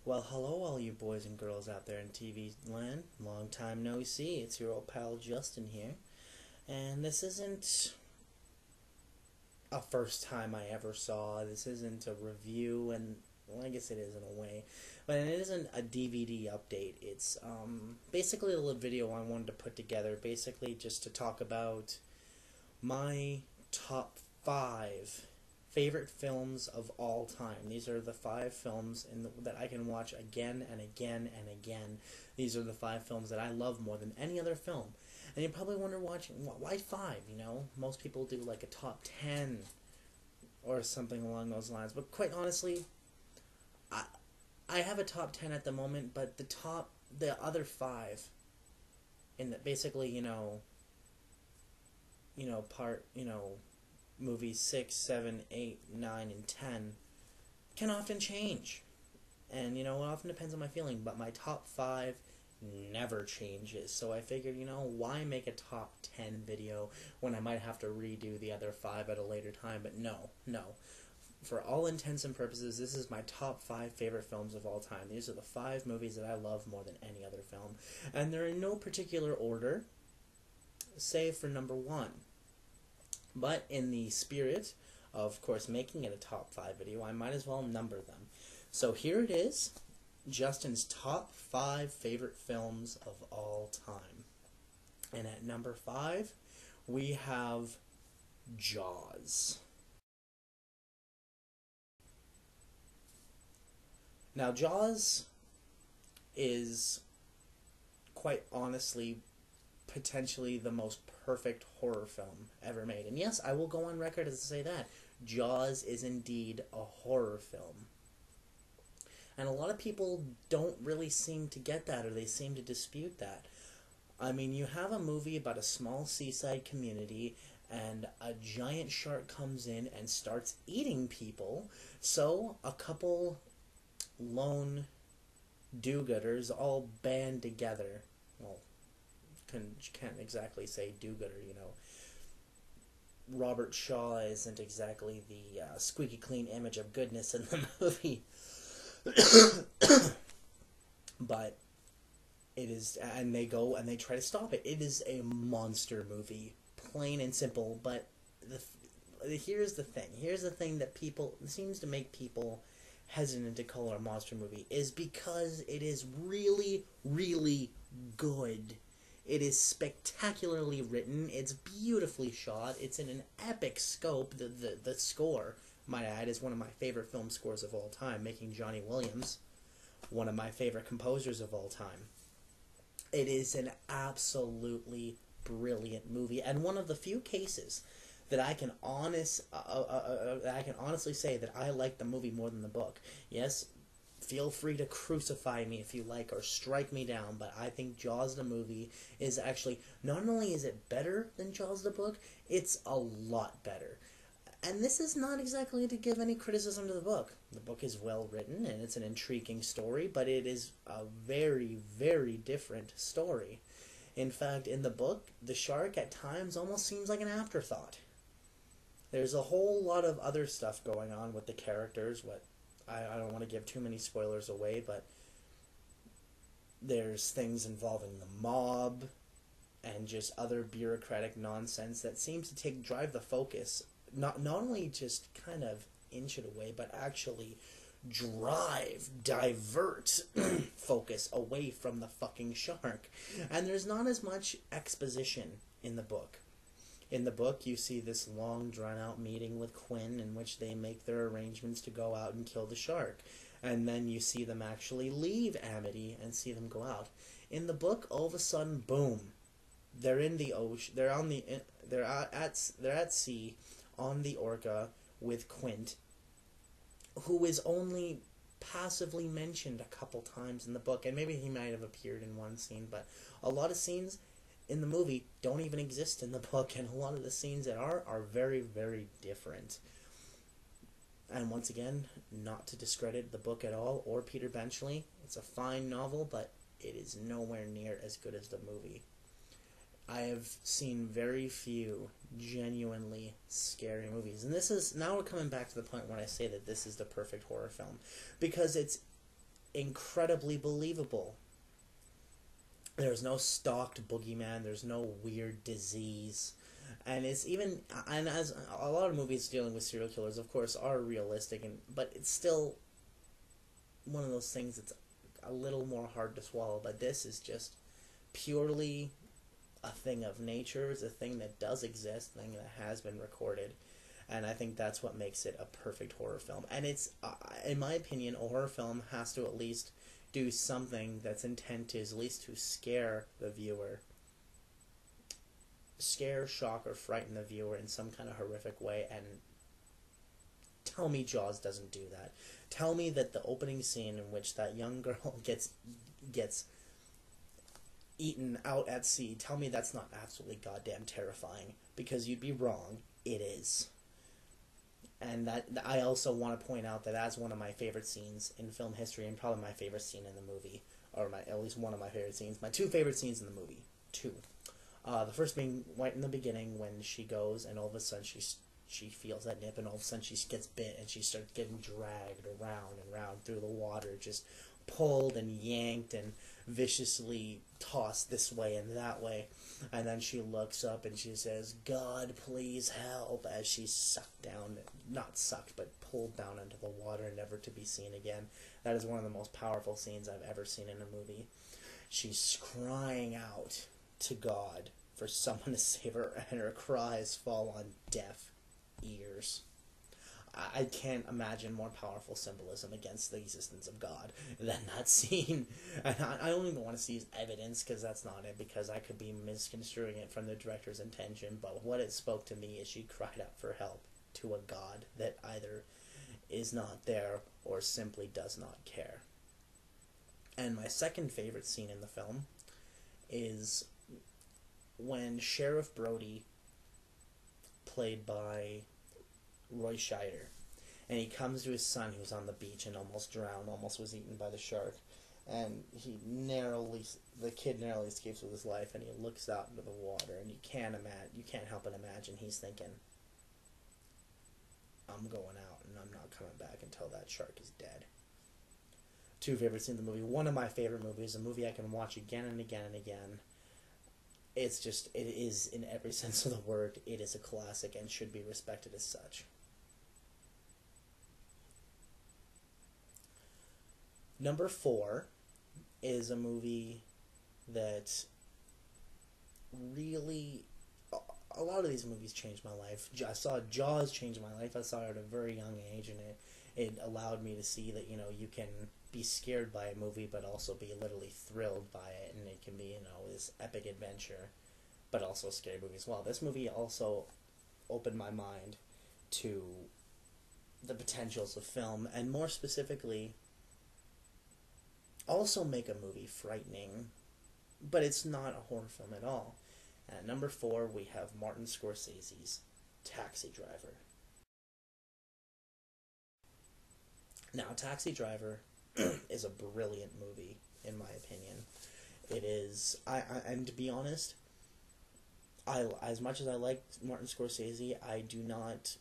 Well, hello, all you boys and girls out there in TV land. Long time no see. It's your old pal Justin here. And this isn't a first time I ever saw. This isn't a review, and well, I guess it is in a way. But it isn't a DVD update. It's basically a little video I wanted to put together, basically just to talk about my top 5 favorite films of all time. These are the 5 films that I can watch again and again and again. These are the 5 films that I love more than any other film. And you probably wonder, why 5? You know, most people do like a top 10 or something along those lines. But quite honestly, I have a top 10 at the moment, but the other 5, in the, basically, movies 6, 7, 8, 9, and 10 can often change. And, it often depends on my feeling, but my top 5 never changes. So I figured, why make a top 10 video when I might have to redo the other 5 at a later time? But no. For all intents and purposes, this is my top 5 favorite films of all time. These are the 5 movies that I love more than any other film. And they're in no particular order, save for number 1. But in the spirit of course, making it a top 5 video, I might as well number them. So here it is, Justin's top 5 favorite films of all time. And at number 5, we have Jaws. Now, Jaws is, quite honestly, potentially the most perfect horror film ever made. And yes, I will go on record to say that. Jaws is indeed a horror film. And a lot of people don't really seem to get that, or they seem to dispute that. I mean, you have a movie about a small seaside community, and a giant shark comes in and starts eating people. So, a couple lone do-gooders all band together. Well, can't exactly say do-gooder, Robert Shaw isn't exactly the squeaky clean image of goodness in the movie. But it is, and they go and they try to stop it. It is a monster movie, plain and simple. But here's the thing that seems to make people hesitant to call it a monster movie, is because it is really, really good. It is spectacularly written. It's beautifully shot. It's in an epic scope. The score, might I add, is one of my favorite film scores of all time, making Johnny Williams one of my favorite composers of all time. It is an absolutely brilliant movie, and one of the few cases that I can honestly say that I like the movie more than the book. Yes, feel free to crucify me if you like, or strike me down, but I think Jaws the movie is actually, not only is it better than Jaws the book, it's a lot better. And this is not exactly to give any criticism to the book. The book is well written, and it's an intriguing story, but it is a very, very different story. In fact, in the book, the shark at times almost seems like an afterthought. There's a whole lot of other stuff going on with the characters, I don't want to give too many spoilers away, but there's things involving the mob and just other bureaucratic nonsense that seems to drive the focus, not only just kind of inch it away, but actually divert focus away from the fucking shark. And there's not as much exposition in the book. In the book, you see this long, drawn-out meeting with Quinn in which they make their arrangements to go out and kill the shark. And then you see them actually leave Amity and see them go out. In the book, all of a sudden, boom, they're in the ocean. They're at sea on the Orca with Quint, who is only passively mentioned a couple times in the book, and maybe he might have appeared in one scene, but a lot of scenes in the movie don't even exist in the book, and a lot of the scenes that are very, very different. And once again, not to discredit the book at all, or Peter Benchley. It's a fine novel, but it is nowhere near as good as the movie. I have seen very few genuinely scary movies. And now we're coming back to the point when I say that this is the perfect horror film. Because incredibly believable. There's no stalked boogeyman. There's no weird disease. And it's even, and as a lot of movies dealing with serial killers, of course, are realistic, but it's still one of those things that's a little more hard to swallow. But this is just purely a thing of nature. It's a thing that does exist, a thing that has been recorded. And I think that's what makes it a perfect horror film. And it's, in my opinion, a horror film has to at least do something that's intent is at least to scare the viewer. Scare, shock, or frighten the viewer in some kind of horrific way. And tell me Jaws doesn't do that. Tell me that the opening scene in which that young girl gets eaten out at sea, tell me that's not absolutely goddamn terrifying. Because you'd be wrong. It is. And that I also want to point out that that's one of my favorite scenes in film history, and probably my favorite scene in the movie, or at least one of my favorite scenes. My two favorite scenes in the movie, two. The first being right in the beginning when she goes and all of a sudden she feels that nip and all of a sudden she gets bit and she starts getting dragged around and around through the water, just pulled and yanked and viciously tossed this way and that way. And then she looks up and she says, "God, please help," as she's sucked down, not sucked, but pulled down into the water, never to be seen again. That is one of the most powerful scenes I've ever seen in a movie. She's crying out to God for someone to save her, and her cries fall on deaf ears. I can't imagine more powerful symbolism against the existence of God than that scene. And I don't even want to see his evidence, because that's not it, because I could be misconstruing it from the director's intention, but what it spoke to me is she cried out for help to a God that either is not there or simply does not care. And my second favorite scene in the film is when Sheriff Brody, played by Roy Scheider, and he comes to his son who's on the beach and almost drowned, almost was eaten by the shark, and the kid narrowly escapes with his life, and he looks out into the water, and you can't help but imagine he's thinking, I'm going out and I'm not coming back until that shark is dead. Two favorite scenes in the movie. One of my favorite movies, a movie I can watch again and again and again. It is, in every sense of the word, it is a classic and should be respected as such. Number 4 is a movie that really, a lot of these movies changed my life. I saw Jaws change my life. I saw it at a very young age, and it allowed me to see that, you can be scared by a movie but also be literally thrilled by it, and it can be, this epic adventure, but also a scary movie as well. This movie also opened my mind to the potentials of film, and more specifically, also make a movie frightening, but it's not a horror film at all. And at number 4, we have Martin Scorsese's Taxi Driver. Now, Taxi Driver is a brilliant movie, in my opinion. It is, and to be honest, as much as I like Martin Scorsese, I do not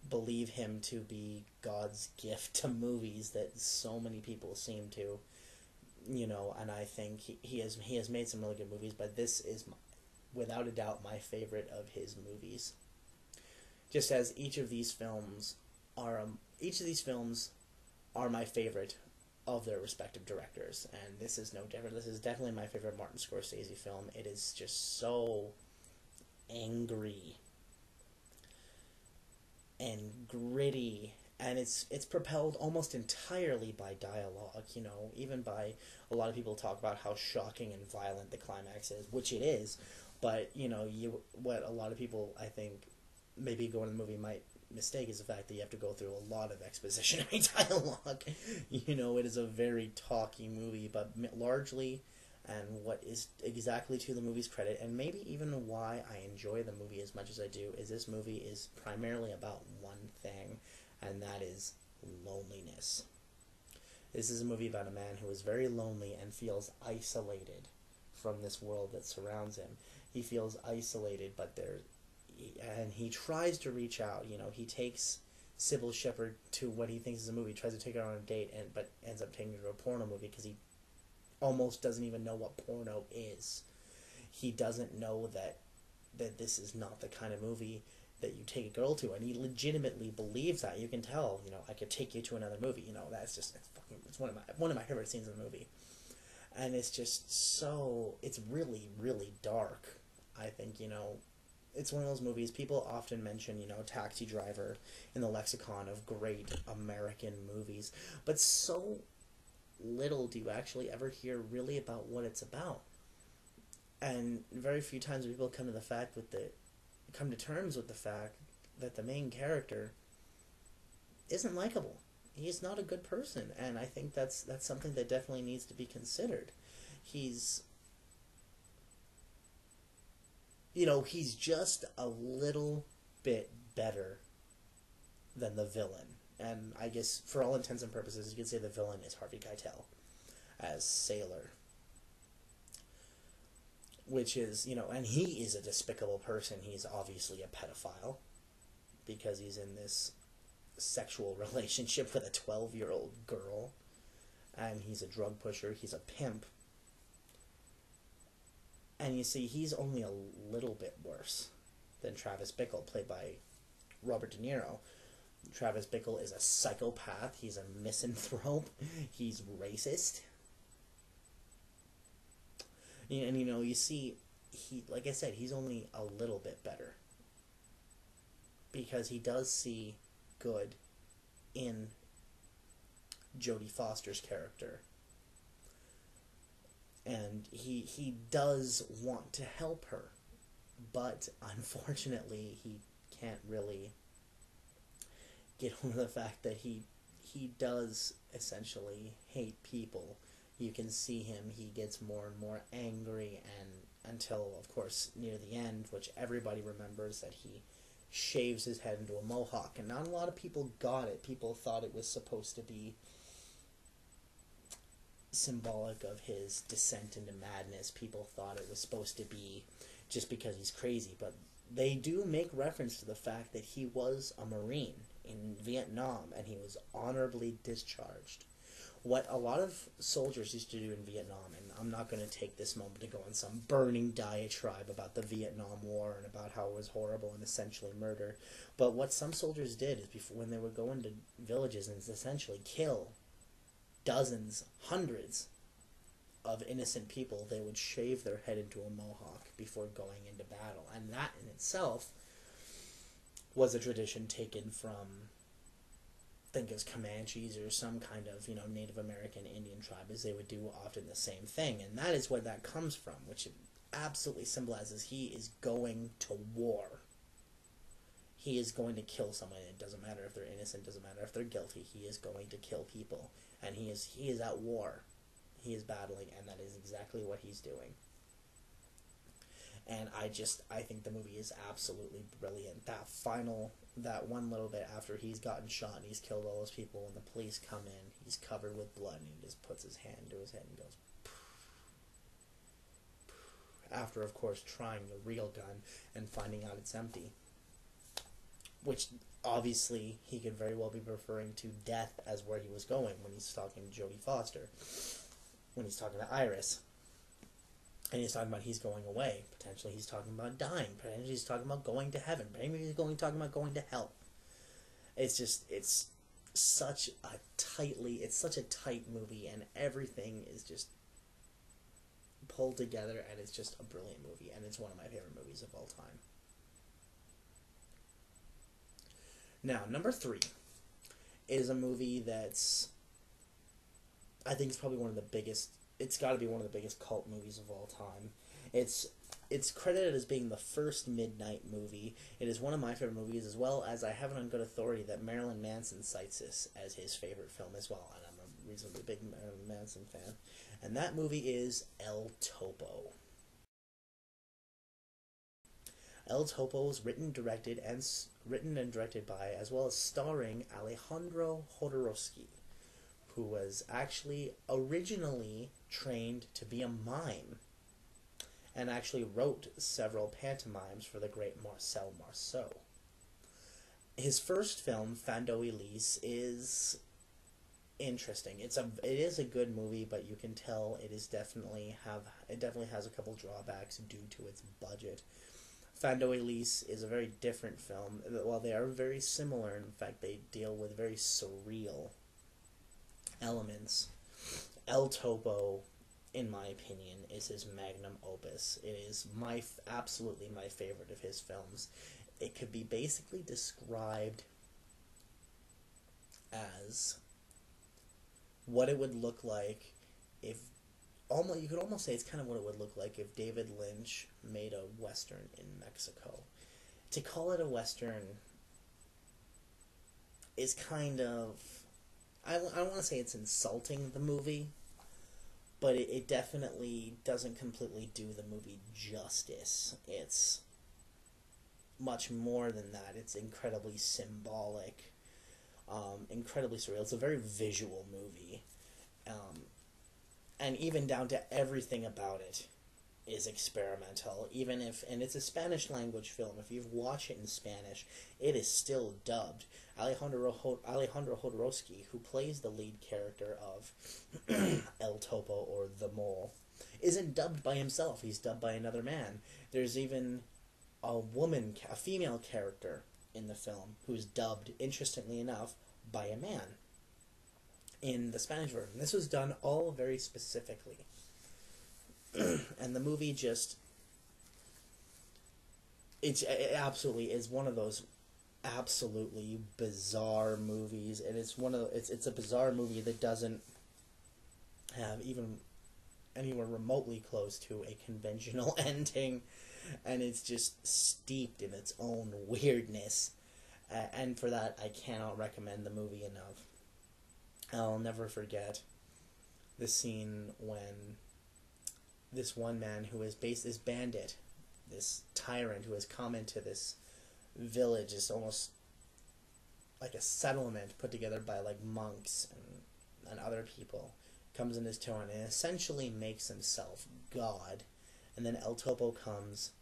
believe him to be God's gift to movies that so many people seem to, and I think he has made some really good movies, but this is without a doubt my favorite of his movies. Just as each of these films are my favorite of their respective directors, and this is no different. This is definitely my favorite Martin Scorsese film. It is just so angry and gritty, and it's propelled almost entirely by dialogue. Even by, a lot of people talk about how shocking and violent the climax is, which it is, but what a lot of people, I think, maybe going to the movie might mistake is the fact that you have to go through a lot of expositionary dialogue. It is a very talky movie, but largely, and what is exactly to the movie's credit, and maybe even why I enjoy the movie as much as I do, is this movie is primarily about one thing, and that is loneliness. This is a movie about a man who is very lonely and feels isolated from this world that surrounds him. He feels isolated, and he tries to reach out. He takes Sybil Shepherd to what he thinks is a movie, tries to take her on a date, but ends up taking her to a porno movie because he almost doesn't even know what porno is. He doesn't know that this is not the kind of movie that you take a girl to, and he legitimately believes that. You can tell, I could take you to another movie. That's just it's one of my favorite scenes in the movie, and it's just it's really really dark. I think it's one of those movies people often mention, Taxi Driver in the lexicon of great American movies, but so little do you actually ever hear really about what it's about. And very few times people come to terms with the fact that the main character isn't likable. He's not a good person, and I think that's something that definitely needs to be considered. He's just a little bit better than the villain. And I guess for all intents and purposes, you could say the villain is Harvey Keitel as Sailor. Which is, and he is a despicable person. He's obviously a pedophile because he's in this sexual relationship with a 12-year-old girl. And he's a drug pusher. He's a pimp. And you see, he's only a little bit worse than Travis Bickle, played by Robert De Niro. Travis Bickle is a psychopath. He's a misanthrope. He's racist. And you see, like I said, he's only a little bit better. Because he does see good in Jodie Foster's character. And he does want to help her, but unfortunately he can't really get over the fact that he does essentially hate people. You can see him, he gets more and more angry, and until, of course, near the end, which everybody remembers, that he shaves his head into a mohawk. And not a lot of people got it. People thought it was supposed to be symbolic of his descent into madness. People thought it was supposed to be just because he's crazy, but they do make reference to the fact that he was a Marine in Vietnam and he was honorably discharged. What a lot of soldiers used to do in Vietnam, and I'm not going to take this moment to go on some burning diatribe about the Vietnam War and about how it was horrible and essentially murder, but what some soldiers did is when they would go into villages and essentially kill dozens, hundreds of innocent people, they would shave their head into a mohawk before going into battle. And that in itself was a tradition taken from, I think it was Comanches or some kind of, Native American Indian tribe, as they would do often the same thing. And that is where that comes from, which absolutely symbolizes he is going to war. He is going to kill someone. It doesn't matter if they're innocent, doesn't matter if they're guilty. He is going to kill people. And he is at war. He is battling, and that is exactly what he's doing. And I think the movie is absolutely brilliant. That one little bit after he's gotten shot and he's killed all those people, and the police come in, he's covered with blood, and he just puts his hand to his head and goes, after, of course, trying the real gun and finding out it's empty. Which, obviously, he could very well be referring to death as where he was going when he's talking to Jodie Foster. When he's talking to Iris. And he's talking about he's going away. Potentially he's talking about dying. Potentially he's talking about going to heaven. Potentially he's talking about going to hell. It's such a tight movie, and everything is just pulled together, and it's just a brilliant movie, and it's one of my favorite movies of all time. Now, number 3 is a movie that's, I think it's probably one of the biggest, it's got to be one of the biggest cult movies of all time. It's credited as being the first Midnight movie. It is one of my favorite movies, as well as I have it on good authority that Marilyn Manson cites this as his favorite film as well, and I'm a reasonably big Marilyn Manson fan. And that movie is El Topo. El Topo was written and directed by, as well as starring Alejandro Jodorowsky, who was actually originally trained to be a mime, and actually wrote several pantomimes for the great Marcel Marceau. his first film, Fando Elise, is interesting. It is a good movie, but you can tell it definitely has a couple drawbacks due to its budget. Fando Elise is a very different film. While they are very similar, in fact, they deal with very surreal elements. El Topo, in my opinion, is his magnum opus. It is absolutely my favorite of his films. It could be basically described as what it would look like if you could almost say it's kind of what it would look like if David Lynch made a western in Mexico. To call it a western is kind of, I want to say it's insulting the movie, but it definitely doesn't completely do the movie justice. It's much more than that. It's incredibly symbolic, incredibly surreal. It's a very visual movie. And even down to everything about it is experimental. And it's a Spanish language film. If you watch it in Spanish, it is still dubbed. Alejandro Jodorowsky, who plays the lead character of El Topo, or the Mole, isn't dubbed by himself. He's dubbed by another man. There's even a female character in the film who's dubbed, interestingly enough, by a man in the Spanish version. This was done all very specifically. And the movie it absolutely is one of those absolutely bizarre movies, and it's a bizarre movie that doesn't have even anywhere remotely close to a conventional ending, and it's just steeped in its own weirdness, and for that I cannot recommend the movie enough. I'll never forget the scene when this one man who is this bandit, this tyrant who has come into this village, is almost like a settlement put together by like monks and other people, comes in his town and essentially makes himself God. And then El Topo comes,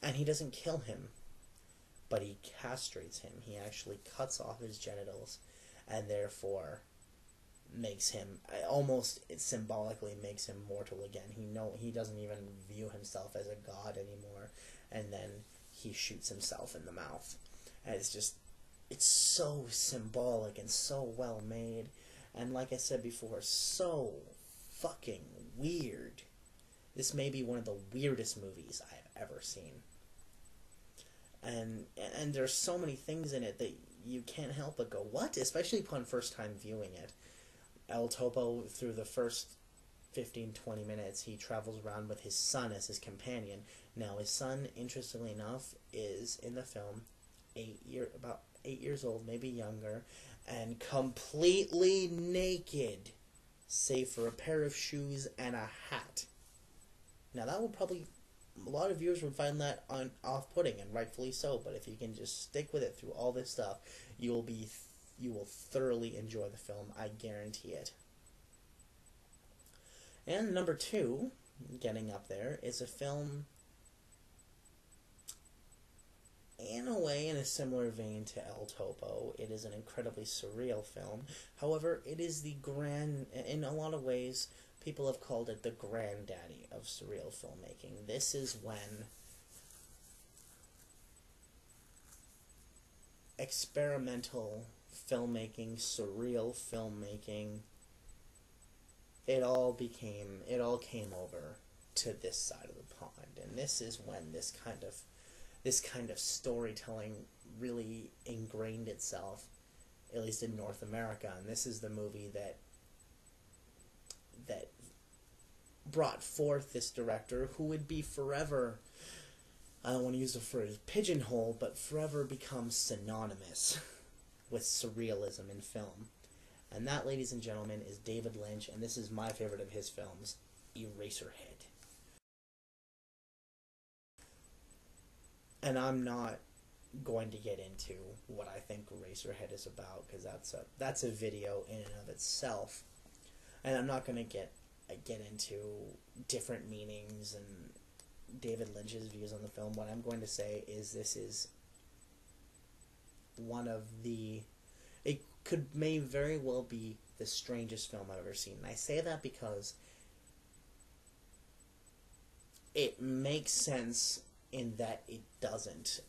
and he doesn't kill him, but he castrates him. He actually cuts off his genitals, and therefore makes him, almost symbolically makes him mortal again. He doesn't even view himself as a god anymore, and then he shoots himself in the mouth. And it's so symbolic and so well made, and like I said before, so fucking weird. This may be one of the weirdest movies I've ever seen. And there's so many things in it that you can't help but go, what? Especially upon first time viewing it. El Topo, through the first 15-20 minutes, he travels around with his son as his companion. Now, his son, interestingly enough, is, in the film, about 8 years old, maybe younger, and completely naked, save for a pair of shoes and a hat. Now, that would probably, a lot of viewers would find that off-putting, and rightfully so, but if you can just stick with it through all this stuff, you will thoroughly enjoy the film, I guarantee it. And number 2, getting up there, is a film in a way in a similar vein to El Topo. It is an incredibly surreal film. However, it is in a lot of ways, people have called it the granddaddy of surreal filmmaking. This is when experimental filmmaking, surreal filmmaking, it all came over to this side of the pond, and this is when this kind of storytelling really ingrained itself, at least in North America. And this is the movie that brought forth this director who would be forever, I don't want to use the phrase pigeonhole, but forever become synonymous with surrealism in film. And that, ladies and gentlemen, is David Lynch, and this is my favorite of his films, Eraserhead. And I'm not going to get into what I think Eraserhead is about, because that's a video in and of itself. And I'm not going to get into different meanings and David Lynch's views on the film. What I'm going to say is this is one of the... It may very well be the strangest film I've ever seen. And I say that because it makes sense in that it doesn't.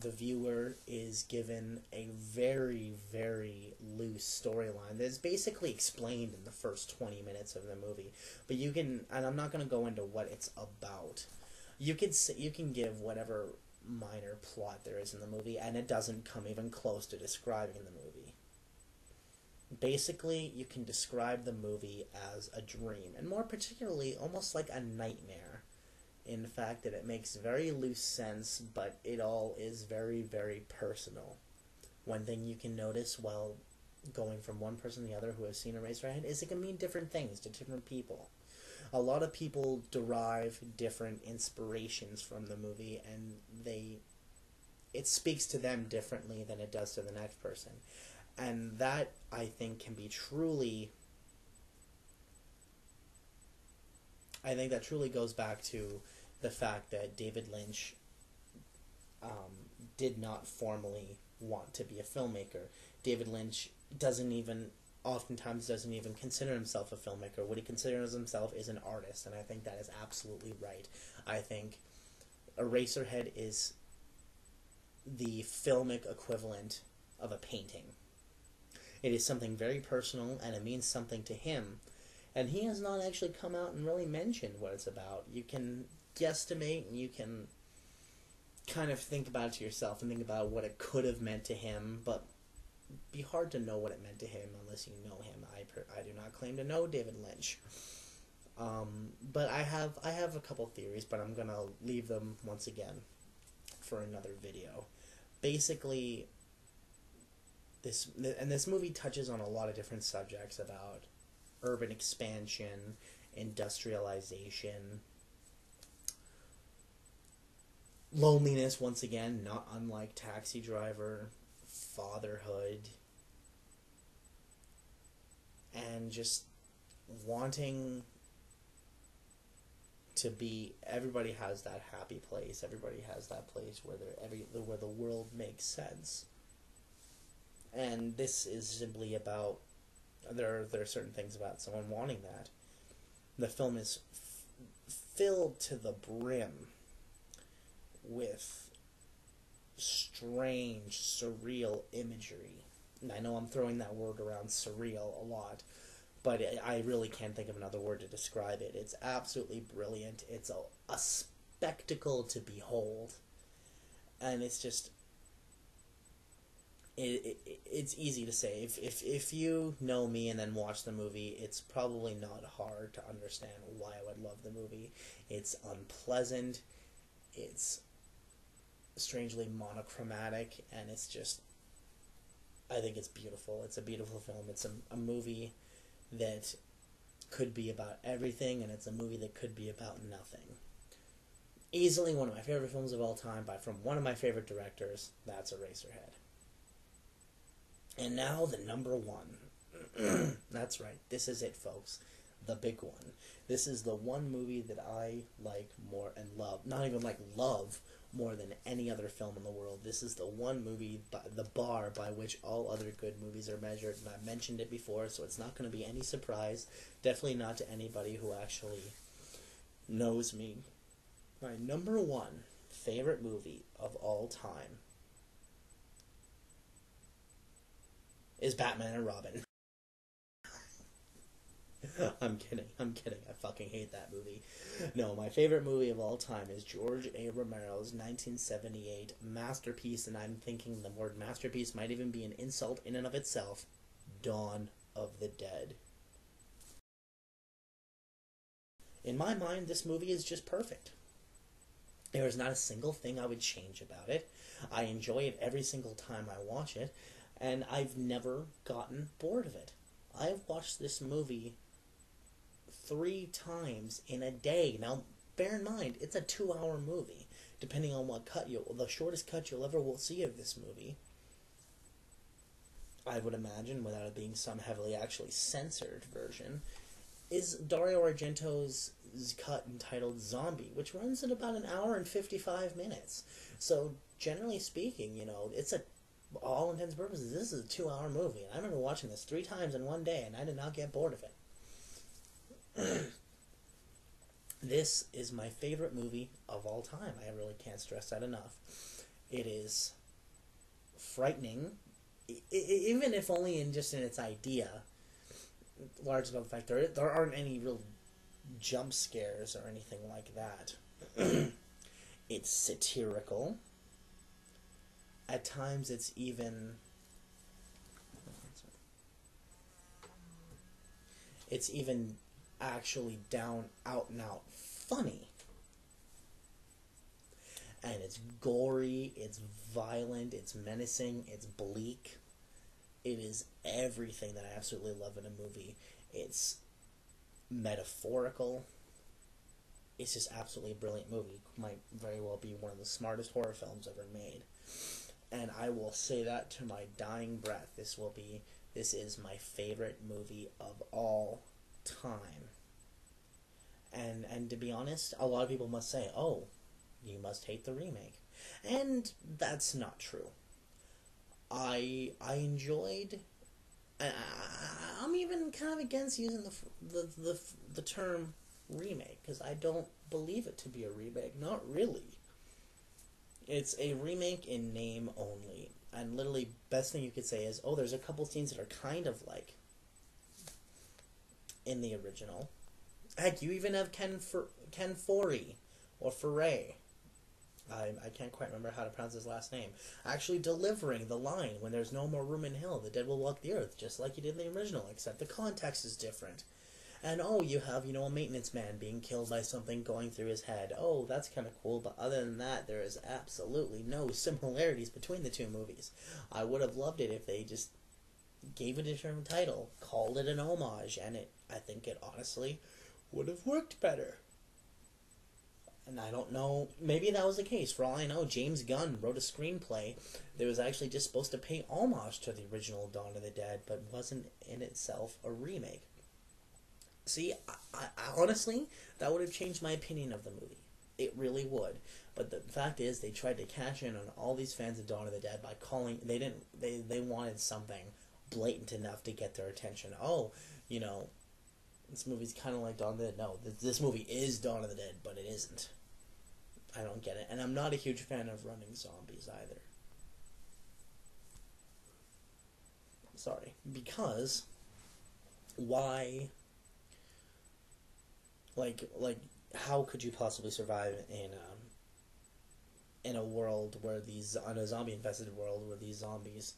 The viewer is given a very, very loose storyline that's basically explained in the first 20 minutes of the movie. But you can, and I'm not going to go into what it's about. You can give whatever minor plot there is in the movie, and it doesn't come even close to describing the movie. Basically, you can describe the movie as a dream, and more particularly, almost like a nightmare. In the fact that it makes very loose sense, but it all is very, very personal. One thing you can notice while going from one person to the other who has seen Eraserhead is it can mean different things to different people. A lot of people derive different inspirations from the movie, and it speaks to them differently than it does to the next person. And that, I think, can be truly... I think that truly goes back to the fact that David Lynch did not formally want to be a filmmaker. David Lynch oftentimes doesn't even consider himself a filmmaker. What he considers himself is an artist, and I think that is absolutely right. I think Eraserhead is the filmic equivalent of a painting. It is something very personal, and it means something to him. And he has not actually come out and really mentioned what it's about. You can guesstimate, and you can kind of think about it to yourself and think about what it could have meant to him, but it'd be hard to know what it meant to him unless you know him. I do not claim to know David Lynch. But I have a couple theories, but I'm going to leave them once again for another video. Basically, this movie touches on a lot of different subjects about urban expansion, industrialization, loneliness, once again, not unlike Taxi Driver, fatherhood, and just wanting to be... Everybody has that happy place. Everybody has that place where where the world makes sense. And this is simply about... There are certain things about someone wanting that. The film is filled to the brim with strange, surreal imagery. And I know I'm throwing that word around, surreal, a lot, but I really can't think of another word to describe it. It's absolutely brilliant. It's a spectacle to behold. And it's just... It's easy to say. If you know me and then watch the movie, it's probably not hard to understand why I would love the movie. It's unpleasant. It's strangely monochromatic, and it's just... I think it's beautiful. It's a beautiful film. It's a movie that could be about everything, and it's a movie that could be about nothing. Easily one of my favorite films of all time, from one of my favorite directors. That's Eraserhead. And now the number one. That's right. This is it, folks. The big one. This is the one movie that I like more and love. Not even like love more than any other film in the world. This is the one movie, the bar by which all other good movies are measured. And I've mentioned it before, so it's not going to be any surprise. Definitely not to anybody who actually knows me. My number one favorite movie of all time is Batman and Robin. I'm kidding. I fucking hate that movie. No, my favorite movie of all time is George A. Romero's 1978 masterpiece, and I'm thinking the word masterpiece might even be an insult in and of itself, Dawn of the Dead. In my mind, this movie is just perfect. There is not a single thing I would change about it. I enjoy it every single time I watch it, and I've never gotten bored of it. I've watched this movie 3 times in a day. Now, bear in mind, it's a 2-hour movie. Depending on what cut the shortest cut you'll ever will see of this movie, I would imagine, without it being some heavily actually censored version, is Dario Argento's cut entitled Zombie, which runs at about 1 hour and 55 minutes. So, generally speaking, it's a all intents and purposes, this is a 2-hour movie. And I remember watching this 3 times in one day, and I did not get bored of it. This is my favorite movie of all time. I really can't stress that enough. It is frightening, even if only in its idea. Large about the fact there aren't any real jump scares or anything like that. It's satirical. At times it's even actually out and out funny. And it's gory, it's violent, it's menacing, it's bleak. It is everything that I absolutely love in a movie. It's metaphorical. It's just absolutely a brilliant movie. Might very well be one of the smartest horror films ever made. And I will say that to my dying breath. This is my favorite movie of all time. And to be honest, a lot of people must say, "Oh, you must hate the remake." And that's not true. I enjoyed. I'm even kind of against using the term remake, because I don't believe it to be a remake. Not really. It's a remake in name only. And literally, best thing you could say is, oh, there's a couple scenes that are kind of like in the original. Heck, you even have Ken Foree, or Foray. I can't quite remember how to pronounce his last name. Actually delivering the line, "When there's no more room in hell, the dead will walk the earth," just like he did in the original, except the context is different. And oh, you have, a maintenance man being killed by something going through his head. Oh, that's kind of cool, but other than that, there is absolutely no similarities between the two movies. I would have loved it if they just gave it a different title, called it an homage, and I think it honestly would have worked better. And I don't know, maybe that was the case. For all I know, James Gunn wrote a screenplay that was actually just supposed to pay homage to the original Dawn of the Dead, but wasn't in itself a remake. See, I honestly, that would have changed my opinion of the movie. It really would. But the fact is, they tried to cash in on all these fans of Dawn of the Dead by calling, they wanted something blatant enough to get their attention. Oh, this movie's kind of like Dawn of the Dead. No, this movie is Dawn of the Dead, but it isn't. I don't get it. And I'm not a huge fan of running zombies either. Sorry. Because, why, how could you possibly survive in a world where in a zombie-infested world where these zombies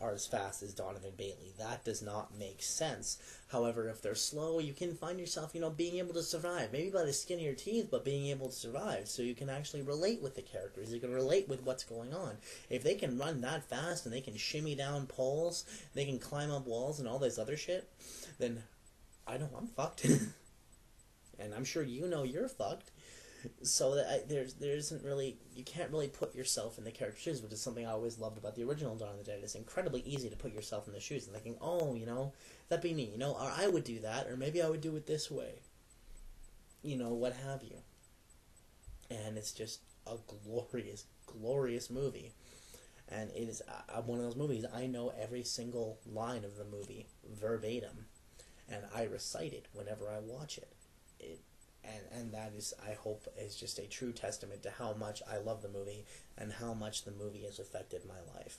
are as fast as Donovan Bailey? That does not make sense. However, if they're slow, you can find yourself, being able to survive. Maybe by the skin of your teeth, but being able to survive. So you can actually relate with the characters. You can relate with what's going on. If they can run that fast and they can shimmy down poles, they can climb up walls and all this other shit, then I know I'm fucked. And I'm sure you're fucked. So that there isn't really, you can't really put yourself in the character's shoes, which is something I always loved about the original Dawn of the Dead. It's incredibly easy to put yourself in the shoes and thinking, oh, that'd be me, or I would do that, or maybe I would do it this way, what have you. And it's just a glorious, glorious movie. And it is one of those movies, I know every single line of the movie verbatim, and I recite it whenever I watch it. And that is, I hope, is just a true testament to how much I love the movie and how much the movie has affected my life.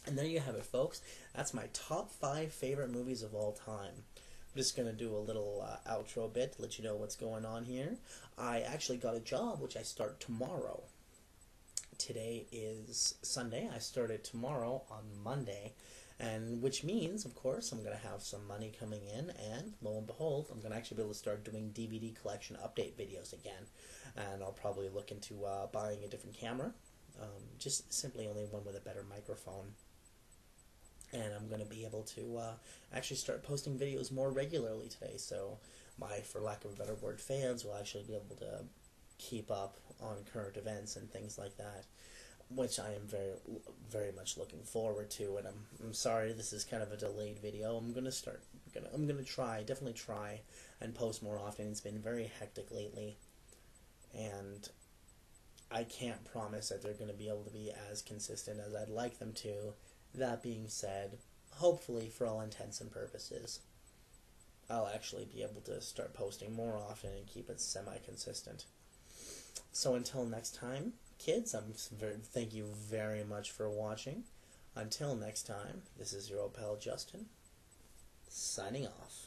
And there you have it, folks. That's my top 5 favorite movies of all time. I'm just going to do a little outro bit to let you know what's going on here. I actually got a job, which I start tomorrow. Today is Sunday. I started tomorrow on Monday. And which means, of course, I'm going to have some money coming in, and lo and behold, I'm going to actually be able to start doing DVD collection update videos again. And I'll probably look into buying a different camera, just simply only one with a better microphone. And I'm going to be able to actually start posting videos more regularly today, so my, for lack of a better word, fans will actually be able to keep up on current events and things like that, which I am very, very much looking forward to. And I'm sorry this is kind of a delayed video. I'm gonna definitely try and post more often. It's been very hectic lately, and I can't promise that they're going to be able to be as consistent as I'd like them to. That being said, hopefully, for all intents and purposes, I'll actually be able to start posting more often and keep it semi-consistent. So until next time, kids, thank you very much for watching. Until next time, this is your old pal Justin, signing off.